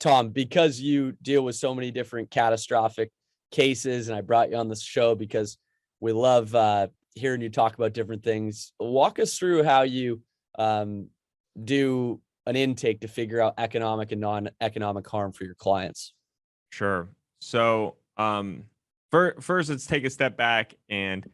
Tom, because you deal with so many different catastrophic cases, and I brought you on this show because we love hearing you talk about different things. Walk us through how you do an intake to figure out economic and non-economic harm for your clients. Sure. So first, let's take a step back and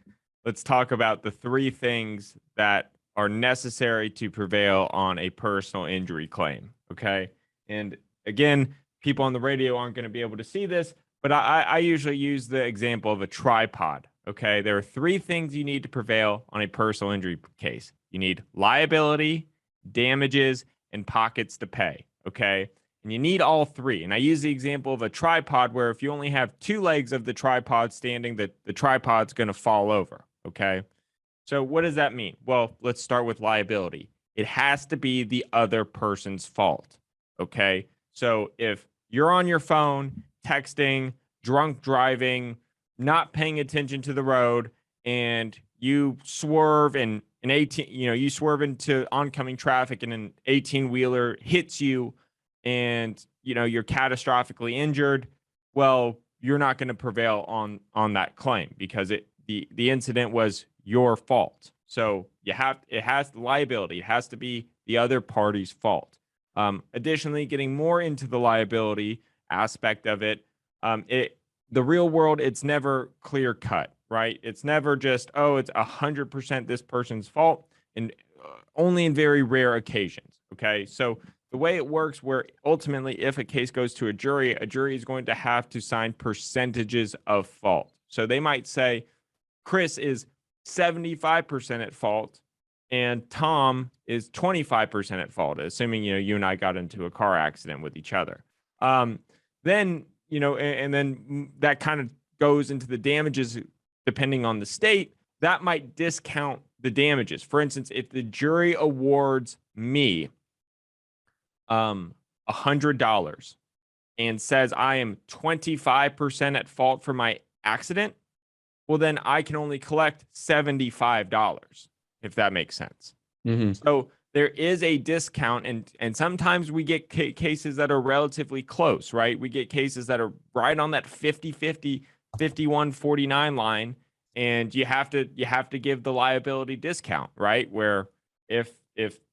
let's talk about the three things that are necessary to prevail on a personal injury claim. Okay. And again, people on the radio aren't going to be able to see this, but I usually use the example of a tripod. Okay. There are three things you need to prevail on a personal injury case. You need liability, damages, and pockets to pay. Okay. And you need all three. And I use the example of a tripod where if you only have two legs of the tripod standing, the tripod's going to fall over. Okay. So what does that mean? Well, let's start with liability. It has to be the other person's fault. Okay. So if you're on your phone, texting, drunk driving, not paying attention to the road, and you swerve and you swerve into oncoming traffic and an 18-wheeler hits you and, you're catastrophically injured, well, you're not going to prevail on that claim because the incident was your fault. So it has liability. It has to be the other party's fault. Additionally, getting more into the liability aspect of it, the real world, it's never clear cut, right? It's never just, it's 100% this person's fault, and only in very rare occasions. Okay. So the way it works, where ultimately, if a case goes to a jury is going to have to sign percentages of fault. So they might say Chris is 75% at fault and Tom is 25% at fault, assuming, you and I got into a car accident with each other. Then, and then that kind of goes into the damages, depending on the state, that might discount the damages. For instance, if the jury awards me $100 and says I am 25% at fault for my accident, well, then I can only collect $75, if that makes sense. Mm-hmm. So there is a discount, and sometimes we get cases that are relatively close, right? We get cases that are right on that 50-50, 51-49 line, and you have to give the liability discount, right? Where if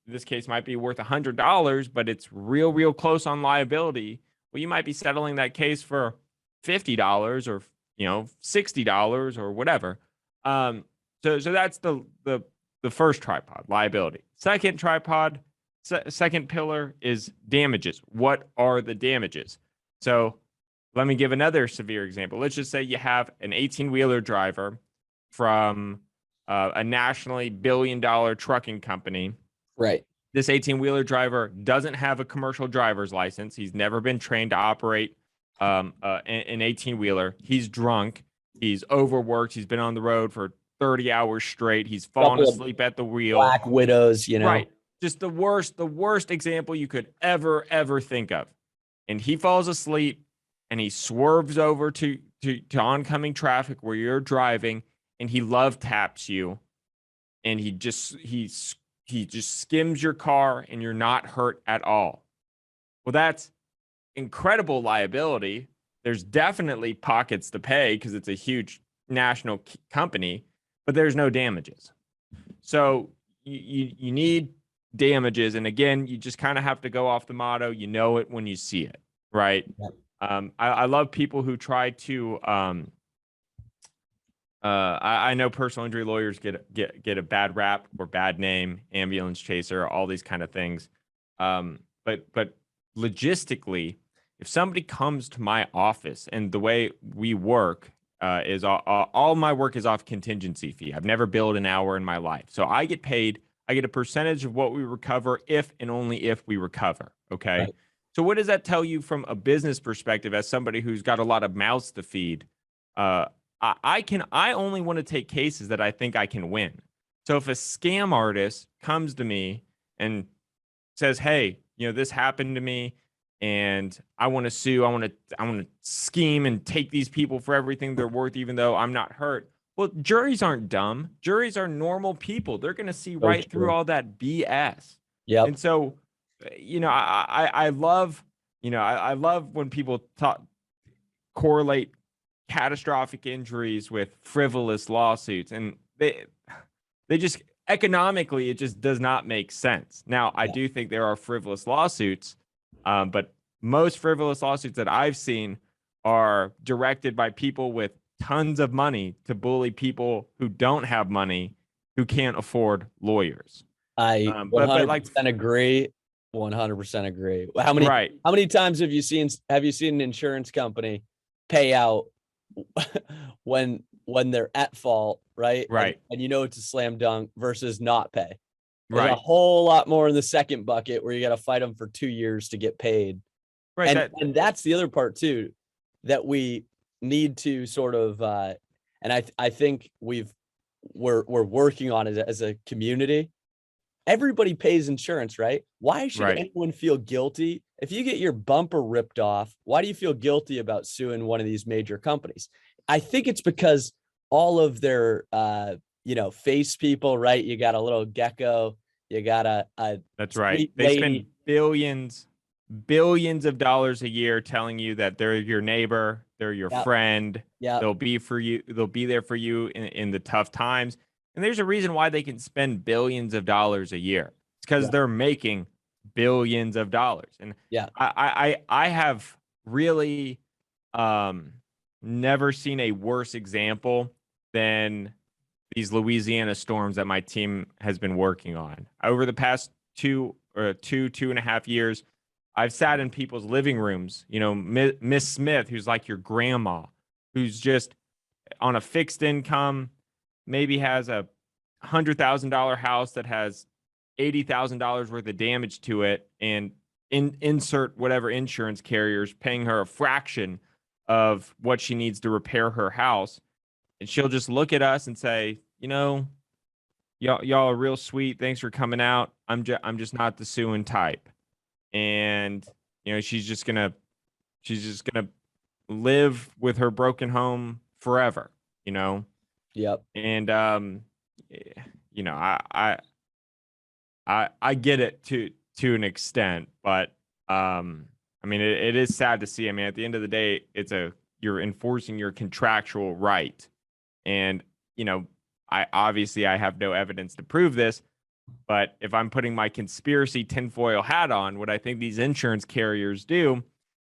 this case might be worth $100, but it's real close on liability, well, you might be settling that case for $50 or $60 or whatever. So that's the first tripod, liability. Second tripod, second pillar is damages. What are the damages? So let me give another severe example. Let's just say you have an 18-wheeler driver from a nationally billion-dollar trucking company. Right. This 18-wheeler driver doesn't have a commercial driver's license. He's never been trained to operate an 18-wheeler. He's drunk. He's overworked. He's been on the road for 30 hours straight. He's fallen asleep at the wheel. Black widows, Right. Just the worst example you could ever think of. And he falls asleep and he swerves over to oncoming traffic where you're driving, and he love taps you, and he just skims your car and you're not hurt at all. Well, that's incredible liability. There's definitely pockets to pay because it's a huge national company, but there's no damages. So you need damages. And again, you just kind of have to go off the motto, you know it when you see it, right? Yep. I love people who try to, I know personal injury lawyers get a bad rap or bad name, ambulance chaser, all these kind of things. But logistically, if somebody comes to my office, and the way we work is all my work is off contingency fee. I've never billed an hour in my life. So I get paid. I get a percentage of what we recover if and only if we recover. Okay. Right. So what does that tell you from a business perspective as somebody who's got a lot of mouths to feed? I only want to take cases that I think I can win. So if a scam artist comes to me and says, hey, this happened to me and I want to sue, I want to scheme and take these people for everything they're worth, even though I'm not hurt. Well, juries aren't dumb. Juries are normal people. They're going to see right through all that BS. Yeah. And so, I love I love when people correlate catastrophic injuries with frivolous lawsuits, and they just economically, it just does not make sense. Now, I do think there are frivolous lawsuits, but most frivolous lawsuits that I've seen are directed by people with tons of money to bully people who don't have money, who can't afford lawyers. I But 100% agree. 100% agree. right, How many times have you seen an insurance company pay out when they're at fault, right? right, And it's a slam dunk versus not pay. There's a right, whole lot more in the second bucket where you got to fight them for 2 years to get paid. right. And that's the other part too, that we need to sort of and I think we're working on it as a community. Everybody pays insurance, right? Why should Right. anyone feel guilty? If you get your bumper ripped off, why do you feel guilty about suing one of these major companies? I think it's because all of their face people, right? You got a little gecko, you got a That's right. sweet They spend lady. billions of dollars a year telling you that they're your neighbor, they're your Yep, friend, yep, they'll be for you, they'll be there for you in the tough times. And there's a reason why they can spend billions of dollars a year. It's because yep, they're making billions of dollars. And yeah. I have really never seen a worse example than these Louisiana storms that my team has been working on. Over the past two and a half years, I've sat in people's living rooms, Miss Smith, who's like your grandma, who's just on a fixed income, maybe has a $100,000 house that has $80,000 worth of damage to it, and insert whatever insurance carriers paying her a fraction of what she needs to repair her house. And she'll just look at us and say, y'all are real sweet. Thanks for coming out. I'm just not the suing type. And she's just gonna live with her broken home forever. Yep. And I get it to an extent, but I mean, it is sad to see. I mean, at the end of the day, you're enforcing your contractual right. And, I have no evidence to prove this, but if I'm putting my conspiracy tinfoil hat on, what I think these insurance carriers do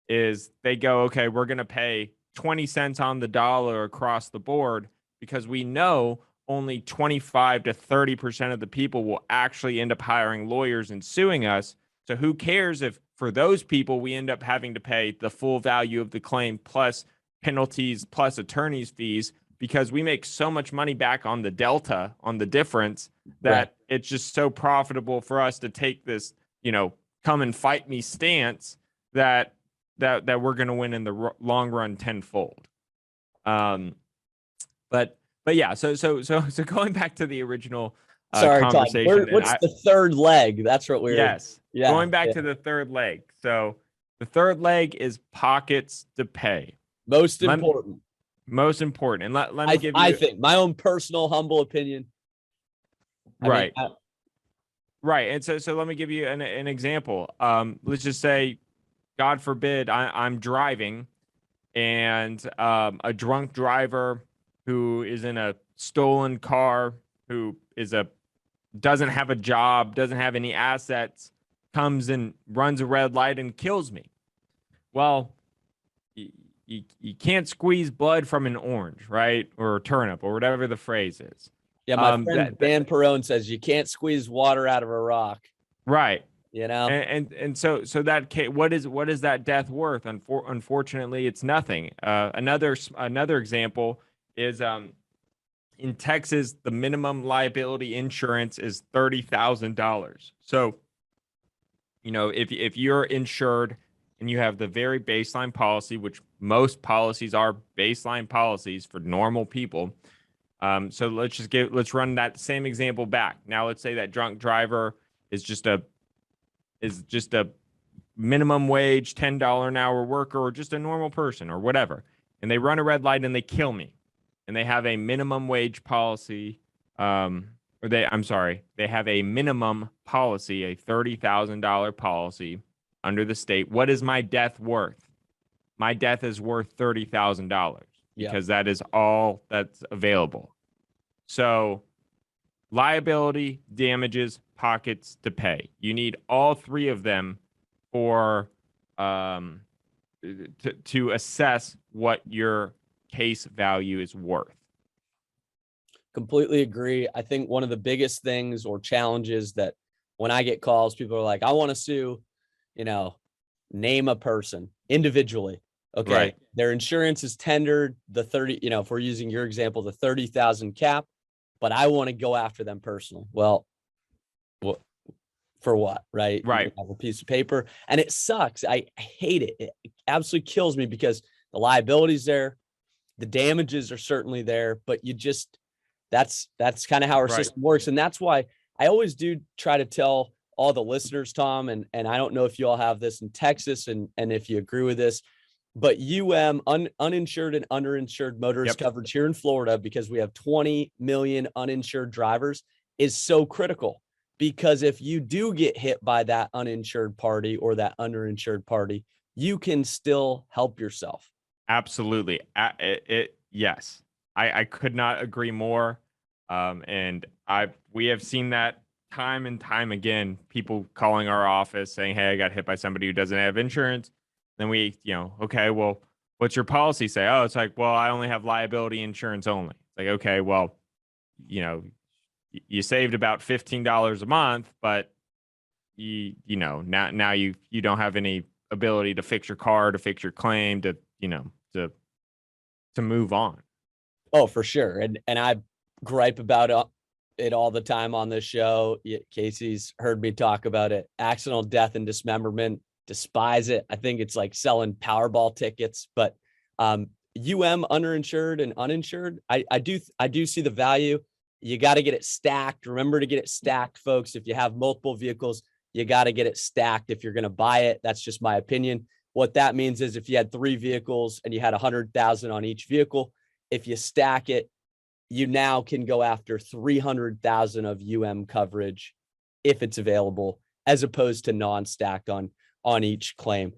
is they go, okay, we're going to pay 20 cents on the dollar across the board because we know only 25 to 30% of the people will actually end up hiring lawyers and suing us. So who cares if for those people we end up having to pay the full value of the claim plus penalties plus attorney's fees, because we make so much money back on the delta, on the difference, that it's just so profitable for us to take this, come and fight me stance that we're going to win in the long run tenfold. But yeah, so going back to the original Sorry, conversation. Tom. What's the third leg? That's what we're. Yes. Yeah. Going back to the third leg. So the third leg is pockets to pay. Most important. Most important. And let me give you. I think my own personal humble opinion. Right. Right. And so let me give you an example. Let's just say, God forbid, I'm driving and a drunk driver who is in a stolen car, who doesn't have a job, doesn't have any assets, comes and runs a red light and kills me. Well, you can't squeeze blood from an orange, right? Or a turnip, or whatever the phrase is. Yeah, my friend Dan Perone says you can't squeeze water out of a rock. Right. And so that what is that death worth? Unfortunately, it's nothing. Another example is in Texas, the minimum liability insurance is $30,000. So, if you're insured and you have the very baseline policy, which most policies are baseline policies for normal people. So let's run that same example back. Now, let's say that drunk driver is just a minimum wage, $10 an hour worker, or just a normal person or whatever. And they run a red light and they kill me. And they have a minimum wage policy, they have a minimum policy, a $30,000 policy. under the state. What is my death worth? My death is worth $30,000 because that is all that's available. So liability, damages, pockets to pay. You need all three of them for to assess what your case value is worth. Completely agree. I think one of the biggest things or challenges that when I get calls, people are like, I want to sue, name a person individually. Okay. Right. Their insurance is tendered the 30, if we're using your example, the 30,000 cap, but I want to go after them personally. Well, for what? Right. Right. You have a piece of paper and it sucks. I hate it. It absolutely kills me because the liability's there. The damages are certainly there, but that's kind of how our system works. And that's why I always do try to tell all the listeners, Tom, and I don't know if you all have this in Texas and if you agree with this, but uninsured and underinsured motorist coverage here in Florida, because we have 20 million uninsured drivers, is so critical. Because if you do get hit by that uninsured party or that underinsured party, you can still help yourself. Absolutely. Yes, I could not agree more. And we have seen that time and time again, people calling our office saying, hey, I got hit by somebody who doesn't have insurance. Then we, okay, well, what's your policy say? Oh, it's like, well, I only have liability insurance only. It's like, okay, well, you saved about $15 a month, but now you don't have any ability to fix your car, to fix your claim, to move on. Oh, for sure. And I gripe about it all the time on this show. Casey's heard me talk about it. Accidental death and dismemberment, despise it. I think it's like selling Powerball tickets, but underinsured and uninsured, I do see the value. You got to get it stacked. Remember to get it stacked, folks. If you have multiple vehicles, you got to get it stacked if you're going to buy it. That's just my opinion. What that means is if you had 3 vehicles and you had 100,000 on each vehicle, if you stack it, you now can go after 300,000 of coverage if it's available, as opposed to non-stacked on each claim.